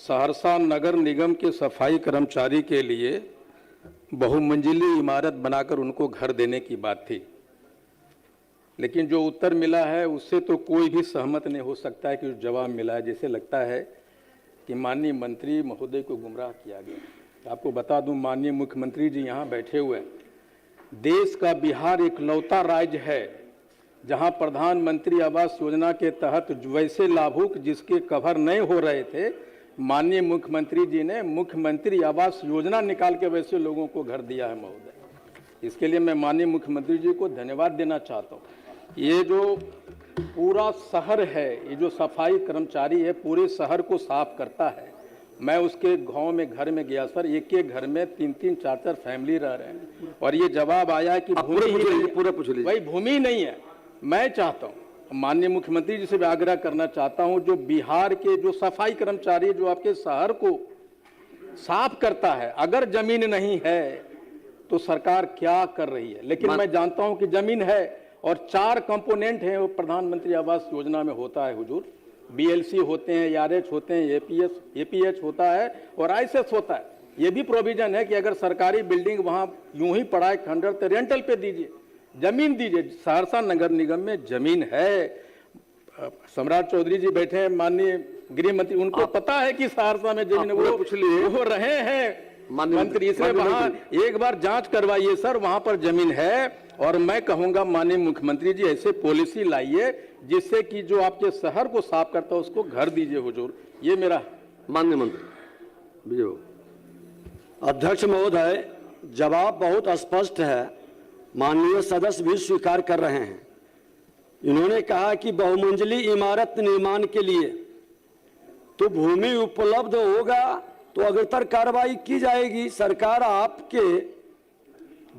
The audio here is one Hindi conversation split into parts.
सहरसा नगर निगम के सफाई कर्मचारी के लिए बहुमंजिली इमारत बनाकर उनको घर देने की बात थी, लेकिन जो उत्तर मिला है उससे तो कोई भी सहमत नहीं हो सकता है कि जो जवाब मिला है, जैसे लगता है कि माननीय मंत्री महोदय को गुमराह किया गया। आपको बता दूं, माननीय मुख्यमंत्री जी यहाँ बैठे हुए हैं। देश का बिहार इकलौता राज्य है जहाँ प्रधानमंत्री आवास योजना के तहत वैसे लाभुक जिसके कवर नहीं हो रहे थे, माननीय मुख्यमंत्री जी ने मुख्यमंत्री आवास योजना निकाल के वैसे लोगों को घर दिया है महोदय। इसके लिए मैं माननीय मुख्यमंत्री जी को धन्यवाद देना चाहता हूँ। ये जो पूरा शहर है, ये जो सफाई कर्मचारी है पूरे शहर को साफ करता है। मैं उसके गांव में घर में गया सर, एक एक घर में 3-3 4-4 फैमिली रह रहे हैं और ये जवाब आया है कि भाई भूमि नहीं है। मैं चाहता हूँ, माननीय मुख्यमंत्री जी से भी आग्रह करना चाहता हूँ, जो बिहार के जो सफाई कर्मचारी जो आपके शहर को साफ करता है, अगर जमीन नहीं है तो सरकार क्या कर रही है। लेकिन मैं जानता हूँ कि जमीन है और 4 कंपोनेंट हैं वो प्रधानमंत्री आवास योजना में होता है हुजूर। BLC होते हैं, ARH होते हैं, APH होता है और ISS होता है। ये भी प्रोविजन है कि अगर सरकारी बिल्डिंग वहाँ यूं ही पड़ा है खंडर तो रेंटल पे दीजिए, जमीन दीजिए। सहरसा नगर निगम में जमीन है। सम्राट चौधरी जी बैठे हैं, माननीय गृह मंत्री, उनको पता है कि सहरसा में जमीन वो रहे हैं मंत्री से। वहाँ एक बार जांच करवाइए सर, वहाँ पर जमीन है। और मैं कहूँगा माननीय मुख्यमंत्री जी ऐसे पॉलिसी लाइए जिससे कि जो आपके शहर को साफ करता है उसको घर दीजिए हुजूर। ये मेरा माननीय मंत्री। अध्यक्ष महोदय, जवाब बहुत स्पष्ट है, माननीय सदस्य भी स्वीकार कर रहे हैं। इन्होंने कहा कि बहुमंजिली इमारत निर्माण के लिए तो भूमि उपलब्ध होगा तो अग्रतर कार्रवाई की जाएगी। सरकार आपके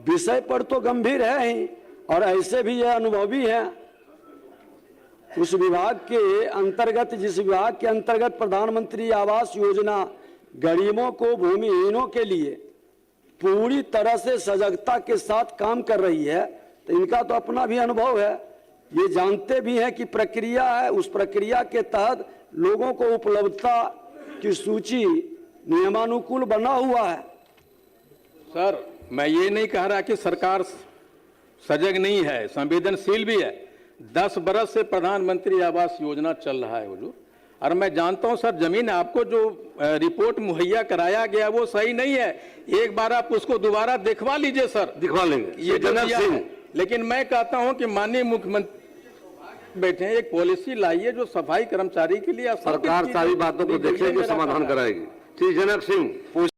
विषय पर तो गंभीर है ही और ऐसे भी यह अनुभवी है। उस विभाग के अंतर्गत, जिस विभाग के अंतर्गत प्रधानमंत्री आवास योजना गरीबों को, भूमिहीनों के लिए पूरी तरह से सजगता के साथ काम कर रही है, तो इनका तो अपना भी अनुभव है। ये जानते भी हैं कि प्रक्रिया है, उस प्रक्रिया के तहत लोगों को उपलब्धता की सूची नियमानुकूल बना हुआ है। सर, मैं ये नहीं कह रहा कि सरकार सजग नहीं है, संवेदनशील भी है। 10 बरस से प्रधानमंत्री आवास योजना चल रहा है हुजूर, और मैं जानता हूं सर, जमीन आपको जो रिपोर्ट मुहैया कराया गया वो सही नहीं है। एक बार आप उसको दोबारा दिखवा लीजिए सर। दिखवा लेंगे ये जनरल सिंह। लेकिन मैं कहता हूं कि माननीय मुख्यमंत्री बैठे हैं, एक पॉलिसी लाइए जो सफाई कर्मचारी के लिए सरकार सारी बातों को देखेगी, समाधान कराएगी। श्री जनक सिंह।